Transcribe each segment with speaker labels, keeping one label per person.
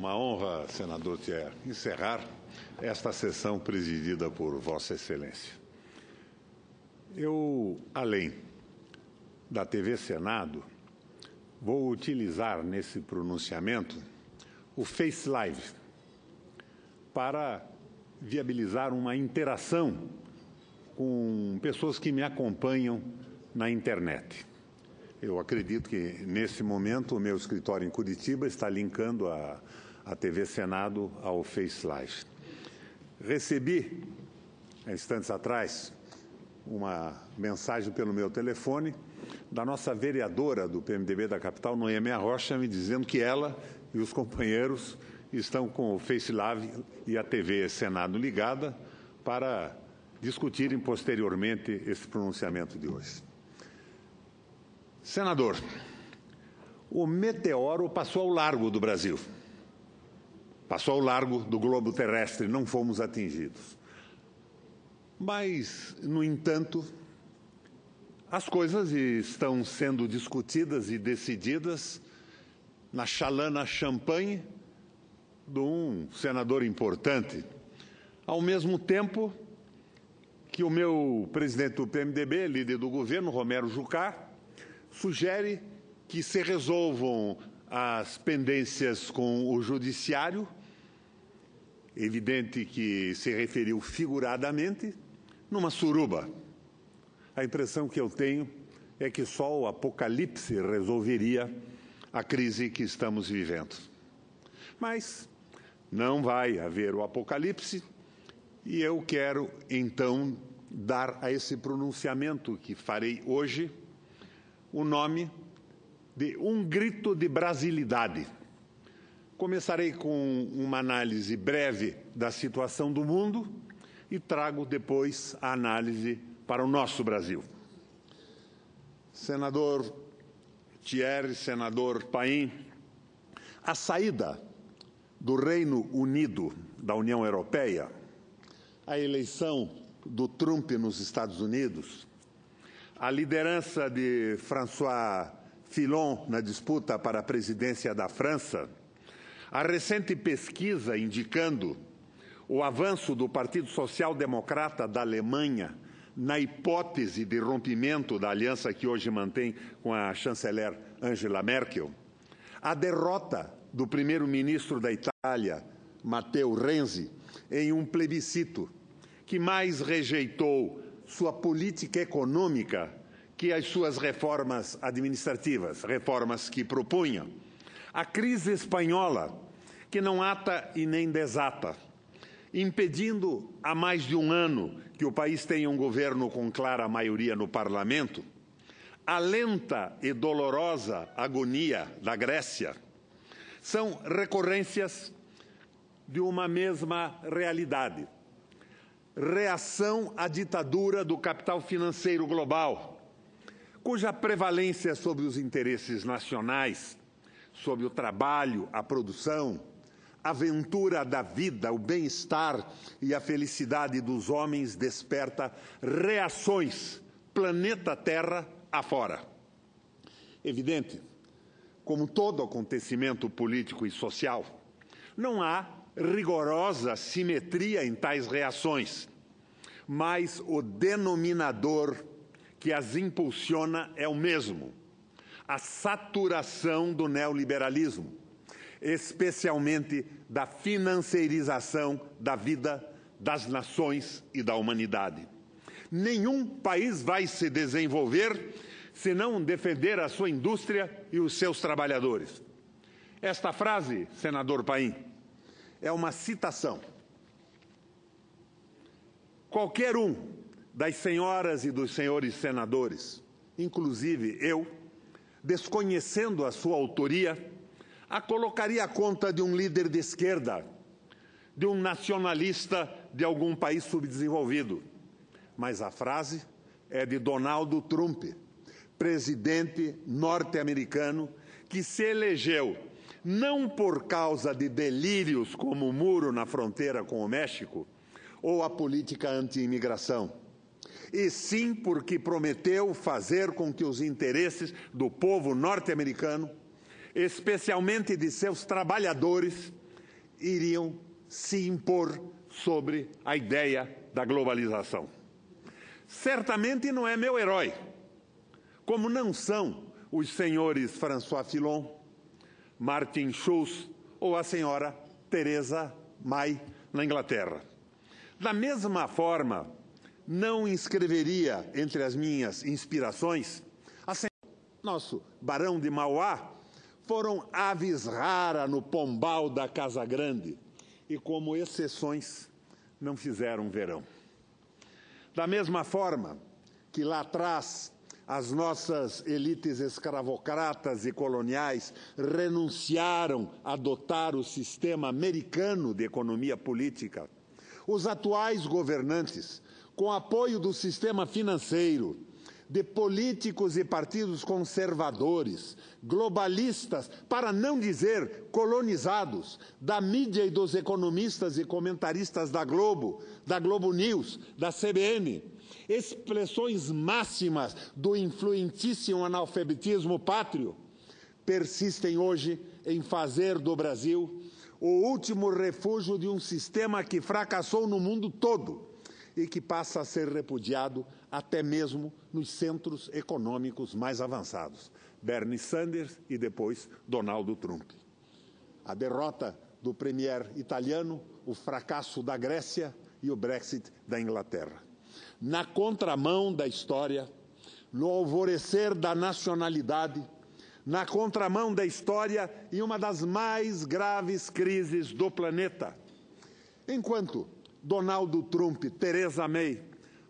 Speaker 1: uma honra, senador Thierry, encerrar esta sessão presidida por Vossa Excelência. Eu, além da TV Senado, vou utilizar nesse pronunciamento o Face Live para viabilizar uma interação com pessoas que me acompanham na internet. Eu acredito que, nesse momento, o meu escritório em Curitiba está linkando a TV Senado ao Face Live. Recebi, há instantes atrás, uma mensagem pelo meu telefone da nossa vereadora do PMDB da capital, Noêmia Rocha, me dizendo que ela e os companheiros estão com o Face Live e a TV Senado ligada para discutirem posteriormente esse pronunciamento de hoje. Senador, o meteoro passou ao largo do Brasil, passou ao largo do globo terrestre, não fomos atingidos. Mas, no entanto, as coisas estão sendo discutidas e decididas na chalana champanhe de um senador importante, ao mesmo tempo que o meu presidente do PMDB, líder do governo, Romero Jucá, sugere que se resolvam as pendências com o Judiciário, evidente que se referiu figuradamente, numa suruba. A impressão que eu tenho é que só o apocalipse resolveria a crise que estamos vivendo. Mas não vai haver o apocalipse e eu quero, então, dar a esse pronunciamento que farei hoje o nome de um grito de brasilidade. Começarei com uma análise breve da situação do mundo e trago depois a análise para o nosso Brasil. Senador Thierry, senador Paim, a saída do Reino Unido da União Europeia, a eleição do Trump nos Estados Unidos, a liderança de François Fillon na disputa para a presidência da França, a recente pesquisa indicando o avanço do Partido Social Democrata da Alemanha na hipótese de rompimento da aliança que hoje mantém com a chanceler Angela Merkel, a derrota do primeiro-ministro da Itália, Matteo Renzi, em um plebiscito que mais rejeitou sua política econômica que as suas reformas administrativas, reformas que propunha. A crise espanhola, que não ata e nem desata, impedindo há mais de um ano que o país tenha um governo com clara maioria no parlamento, a lenta e dolorosa agonia da Grécia, são recorrências de uma mesma realidade. Reação à ditadura do capital financeiro global, cuja prevalência sobre os interesses nacionais, sobre o trabalho, a produção, a aventura da vida, o bem-estar e a felicidade dos homens desperta reações planeta Terra afora. Evidente, como todo acontecimento político e social, não há rigorosa simetria em tais reações, mas o denominador que as impulsiona é o mesmo: a saturação do neoliberalismo, especialmente da financeirização da vida das nações e da humanidade. Nenhum país vai se desenvolver se não defender a sua indústria e os seus trabalhadores. Esta frase, senador Paim, é uma citação. Qualquer um das senhoras e dos senhores senadores, inclusive eu, desconhecendo a sua autoria, a colocaria à conta de um líder de esquerda, de um nacionalista de algum país subdesenvolvido. Mas a frase é de Donald Trump, presidente norte-americano, que se elegeu não por causa de delírios como o muro na fronteira com o México ou a política anti-imigração, e sim porque prometeu fazer com que os interesses do povo norte-americano, especialmente de seus trabalhadores, iriam se impor sobre a ideia da globalização. Certamente não é meu herói, como não são os senhores François Fillon, Martin Schulz ou a senhora Theresa May na Inglaterra. Da mesma forma, não inscreveria entre as minhas inspirações a senhora, nosso Barão de Mauá, foram aves raras no pombal da Casa Grande e, como exceções, não fizeram verão. Da mesma forma que lá atrás as nossas elites escravocratas e coloniais renunciaram a adotar o sistema americano de economia política, os atuais governantes, com apoio do sistema financeiro, de políticos e partidos conservadores, globalistas, para não dizer colonizados, da mídia e dos economistas e comentaristas da Globo News, da CBN, expressões máximas do influentíssimo analfabetismo pátrio, persistem hoje em fazer do Brasil o último refúgio de um sistema que fracassou no mundo todo e que passa a ser repudiado até mesmo nos centros econômicos mais avançados. Bernie Sanders e depois Donald Trump. A derrota do premier italiano, o fracasso da Grécia e o Brexit da Inglaterra. Na contramão da história, no alvorecer da nacionalidade, na contramão da história e uma das mais graves crises do planeta. Enquanto Donald Trump, Theresa May,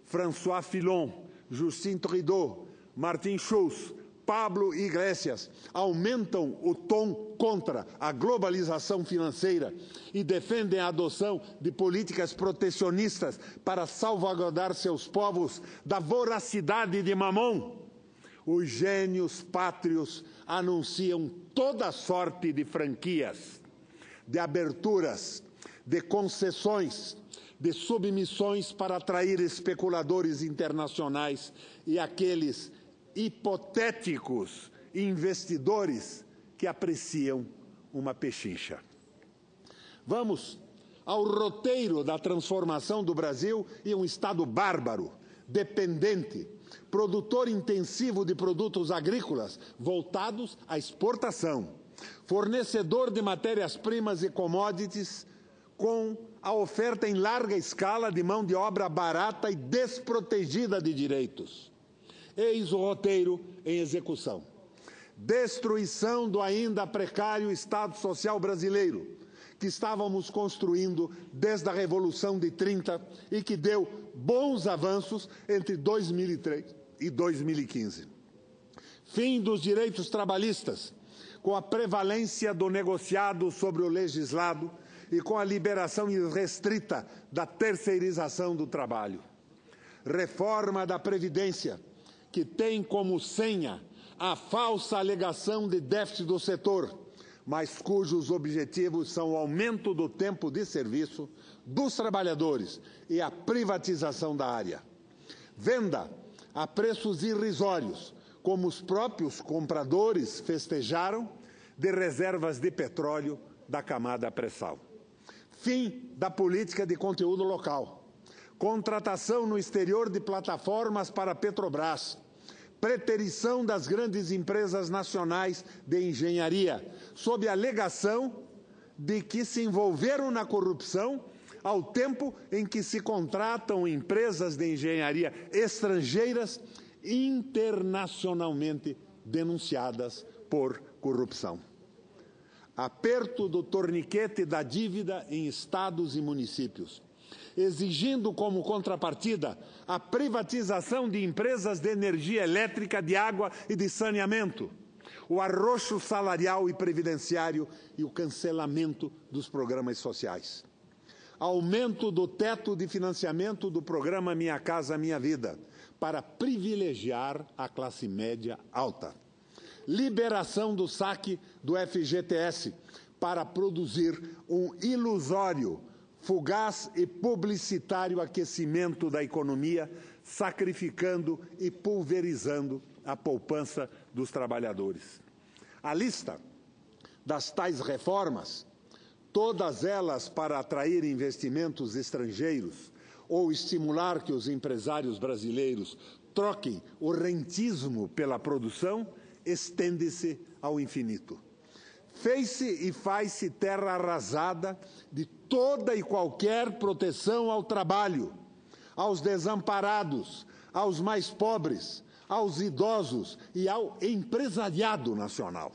Speaker 1: François Fillon, Justin Trudeau, Martin Schulz, Pablo Iglesias aumentam o tom contra a globalização financeira e defendem a adoção de políticas protecionistas para salvaguardar seus povos da voracidade de Mamon, os gênios pátrios anunciam toda sorte de franquias, de aberturas, de concessões, de submissões para atrair especuladores internacionais e aqueles hipotéticos investidores que apreciam uma pechincha. Vamos ao roteiro da transformação do Brasil em um Estado bárbaro, dependente, produtor intensivo de produtos agrícolas voltados à exportação, fornecedor de matérias-primas e commodities com a oferta em larga escala de mão de obra barata e desprotegida de direitos. Eis o roteiro em execução. Destruição do ainda precário Estado Social brasileiro, que estávamos construindo desde a Revolução de 30 e que deu bons avanços entre 2003 e 2015. Fim dos direitos trabalhistas, com a prevalência do negociado sobre o legislado e com a liberação irrestrita da terceirização do trabalho. Reforma da Previdência, que tem como senha a falsa alegação de déficit do setor, mas cujos objetivos são o aumento do tempo de serviço dos trabalhadores e a privatização da área. Venda a preços irrisórios, como os próprios compradores festejaram, de reservas de petróleo da camada pré-sal. Fim da política de conteúdo local. Contratação no exterior de plataformas para a Petrobras. Preterição das grandes empresas nacionais de engenharia, sob a alegação de que se envolveram na corrupção ao tempo em que se contratam empresas de engenharia estrangeiras internacionalmente denunciadas por corrupção. Aperto do torniquete da dívida em estados e municípios, exigindo como contrapartida a privatização de empresas de energia elétrica, de água e de saneamento, o arroxo salarial e previdenciário e o cancelamento dos programas sociais. Aumento do teto de financiamento do programa Minha Casa Minha Vida, para privilegiar a classe média alta. Liberação do saque do FGTS, para produzir um ilusório, fugaz e publicitário aquecimento da economia, sacrificando e pulverizando a poupança dos trabalhadores. A lista das tais reformas todas elas para atrair investimentos estrangeiros ou estimular que os empresários brasileiros troquem o rentismo pela produção, estende-se ao infinito. Fez-se e faz-se terra arrasada de toda e qualquer proteção ao trabalho, aos desamparados, aos mais pobres, aos idosos e ao empresariado nacional.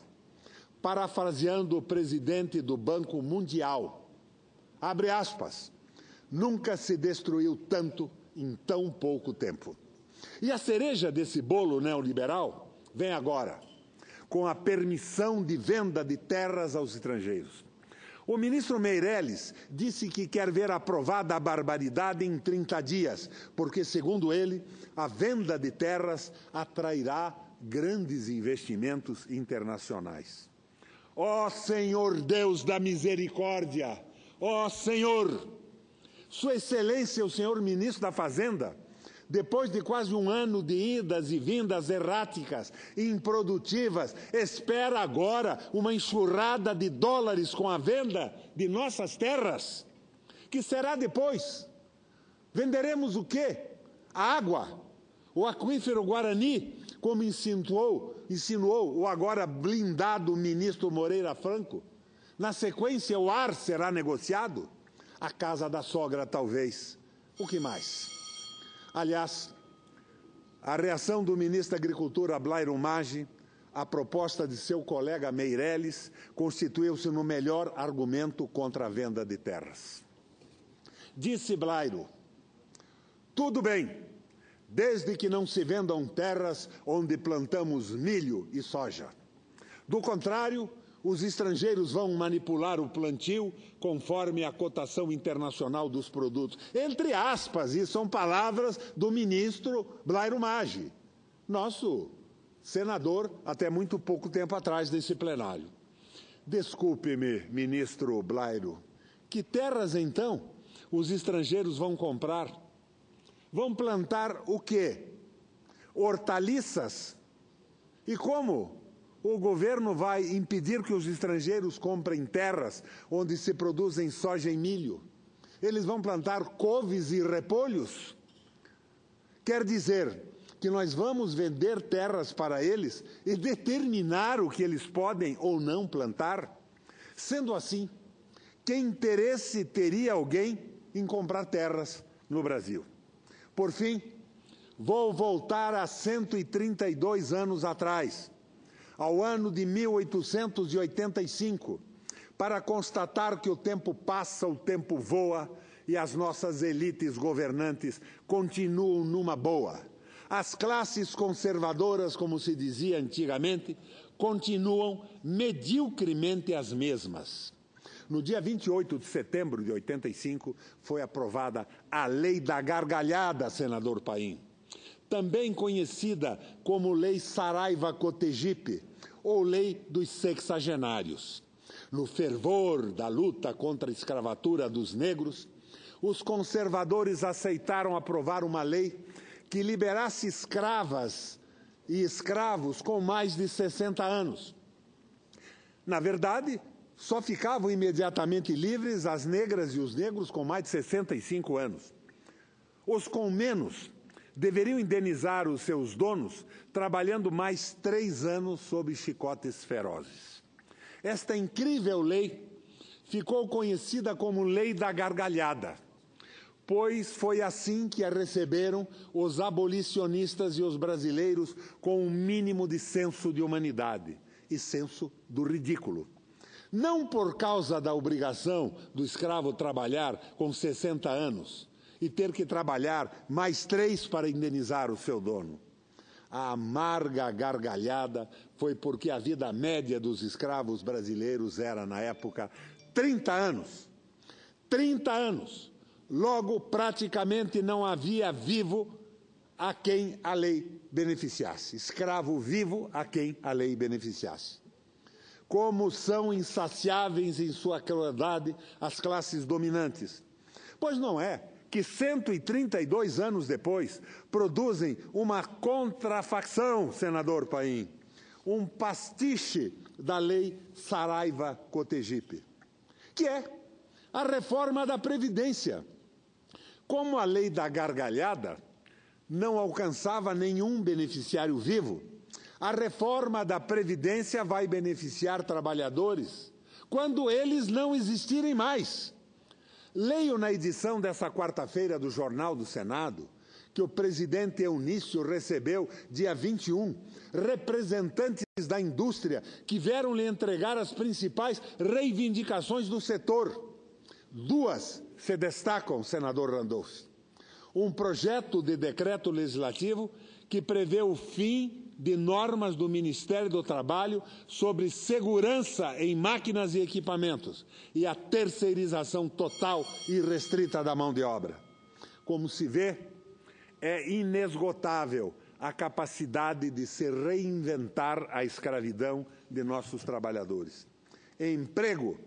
Speaker 1: Parafraseando o presidente do Banco Mundial, abre aspas, nunca se destruiu tanto em tão pouco tempo. E a cereja desse bolo neoliberal vem agora, com a permissão de venda de terras aos estrangeiros. O ministro Meirelles disse que quer ver aprovada a barbaridade em 30 dias, porque, segundo ele, a venda de terras atrairá grandes investimentos internacionais. Ó Senhor Deus da misericórdia, ó Senhor, Sua Excelência, o senhor ministro da Fazenda, depois de quase um ano de idas e vindas erráticas e improdutivas, espera agora uma enxurrada de dólares com a venda de nossas terras? Que será depois? Venderemos o quê? A água? O aquífero Guarani, como insinuou o agora blindado ministro Moreira Franco? Na sequência, o ar será negociado? A casa da sogra, talvez. O que mais? Aliás, a reação do ministro da Agricultura, Blairo Maggi, à proposta de seu colega Meirelles, constituiu-se no melhor argumento contra a venda de terras. Disse Blairo, tudo bem, desde que não se vendam terras onde plantamos milho e soja. Do contrário, os estrangeiros vão manipular o plantio conforme a cotação internacional dos produtos. Entre aspas, e são palavras do ministro Blairo Maggi, nosso senador até muito pouco tempo atrás desse plenário. Desculpe-me, ministro Blairo, que terras então os estrangeiros vão comprar? Vão plantar o quê? Hortaliças? E como? O governo vai impedir que os estrangeiros comprem terras onde se produzem soja e milho? Eles vão plantar couves e repolhos? Quer dizer que nós vamos vender terras para eles e determinar o que eles podem ou não plantar? Sendo assim, que interesse teria alguém em comprar terras no Brasil? Por fim, vou voltar a 132 anos atrás, ao ano de 1885, para constatar que o tempo passa, o tempo voa e as nossas elites governantes continuam numa boa. As classes conservadoras, como se dizia antigamente, continuam mediocremente as mesmas. No dia 28 de setembro de 85, foi aprovada a Lei da Gargalhada, senador Paim, também conhecida como Lei Saraiva-Cotegipe, ou Lei dos Sexagenários. No fervor da luta contra a escravatura dos negros, os conservadores aceitaram aprovar uma lei que liberasse escravas e escravos com mais de 60 anos. Na verdade, só ficavam imediatamente livres as negras e os negros com mais de 65 anos. Os com menos deveriam indenizar os seus donos trabalhando mais 3 anos sob chicotes ferozes. Esta incrível lei ficou conhecida como Lei da Gargalhada, pois foi assim que a receberam os abolicionistas e os brasileiros com um mínimo de senso de humanidade e senso do ridículo. Não por causa da obrigação do escravo trabalhar com 60 anos e ter que trabalhar mais 3 para indenizar o seu dono. A amarga gargalhada foi porque a vida média dos escravos brasileiros era, na época, 30 anos. 30 anos. Logo, praticamente não havia vivo a quem a lei beneficiasse. Escravo vivo a quem a lei beneficiasse. Como são insaciáveis em sua crueldade as classes dominantes. Pois não é que 132 anos depois produzem uma contrafação, senador Paim, um pastiche da Lei Saraiva-Cotegipe. que é a reforma da Previdência. Como a lei da gargalhada não alcançava nenhum beneficiário vivo, a reforma da Previdência vai beneficiar trabalhadores quando eles não existirem mais. Leio na edição dessa quarta-feira do Jornal do Senado que o presidente Eunício recebeu, dia 21, representantes da indústria que vieram lhe entregar as principais reivindicações do setor. Duas se destacam, senador Randolph. Um projeto de decreto legislativo que prevê o fim de normas do Ministério do Trabalho sobre segurança em máquinas e equipamentos e a terceirização total e restrita da mão de obra. Como se vê, é inesgotável a capacidade de se reinventar a escravidão de nossos trabalhadores. Emprego,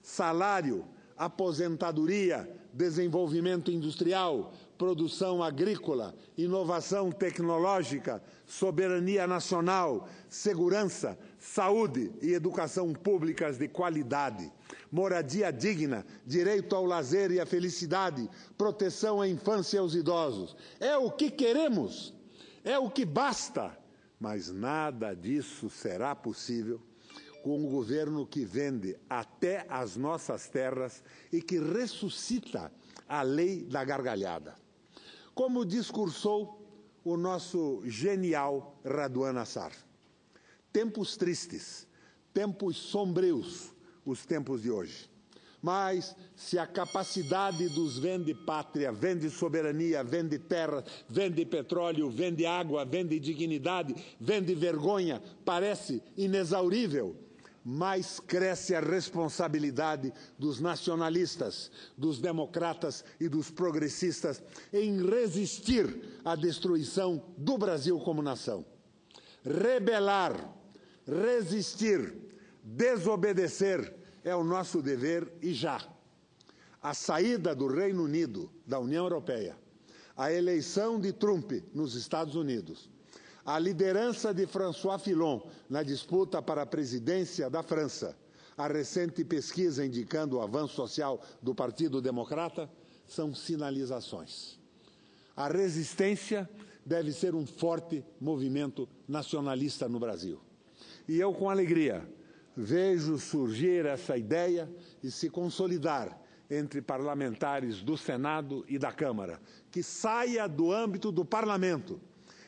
Speaker 1: salário, aposentadoria, desenvolvimento industrial, produção agrícola, inovação tecnológica, soberania nacional, segurança, saúde e educação públicas de qualidade, moradia digna, direito ao lazer e à felicidade, proteção à infância e aos idosos. É o que queremos, é o que basta, mas nada disso será possível com um governo que vende até as nossas terras e que ressuscita a lei da gargalhada. Como discursou o nosso genial Raduan Nassar. Tempos tristes, tempos sombrios, os tempos de hoje. Mas se a capacidade dos vende-pátria, vende soberania, vende terra, vende petróleo, vende água, vende dignidade, vende vergonha, parece inexaurível, mais cresce a responsabilidade dos nacionalistas, dos democratas e dos progressistas em resistir à destruição do Brasil como nação. Rebelar, resistir, desobedecer é o nosso dever e já. A saída do Reino Unido da União Europeia, a eleição de Trump nos Estados Unidos, a liderança de François Fillon na disputa para a presidência da França, a recente pesquisa indicando o avanço social do Partido Democrata, são sinalizações. A resistência deve ser um forte movimento nacionalista no Brasil. E eu, com alegria, vejo surgir essa ideia e se consolidar entre parlamentares do Senado e da Câmara, que saia do âmbito do Parlamento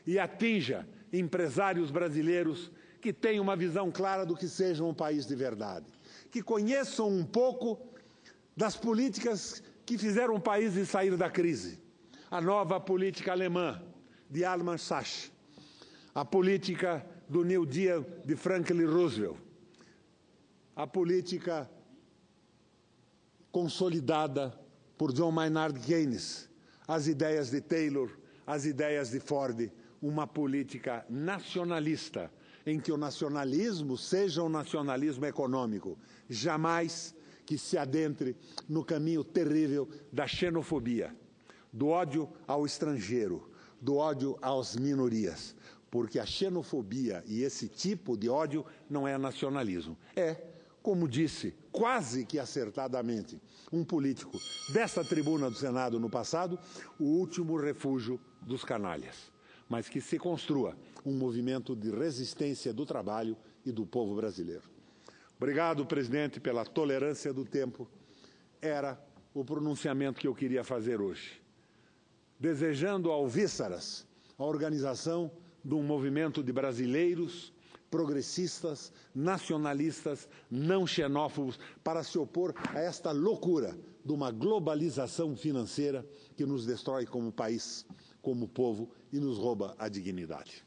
Speaker 1: e atinja empresários brasileiros que tenham uma visão clara do que seja um país de verdade, que conheçam um pouco das políticas que fizeram o país sair da crise. A nova política alemã de Armin Laschet, a política do New Deal de Franklin Roosevelt, a política consolidada por John Maynard Keynes, as ideias de Taylor, as ideias de Ford, uma política nacionalista, em que o nacionalismo seja um nacionalismo econômico, jamais que se adentre no caminho terrível da xenofobia, do ódio ao estrangeiro, do ódio às minorias, porque a xenofobia e esse tipo de ódio não é nacionalismo. É, como disse, quase que acertadamente, um político desta tribuna do Senado no passado, o último refúgio dos canalhas. Mas que se construa um movimento de resistência do trabalho e do povo brasileiro. Obrigado, presidente, pela tolerância do tempo. Era o pronunciamento que eu queria fazer hoje. Desejando ao Víscaras a organização de um movimento de brasileiros progressistas, nacionalistas, não xenófobos, para se opor a esta loucura de uma globalização financeira que nos destrói como país, como povo e nos rouba a dignidade.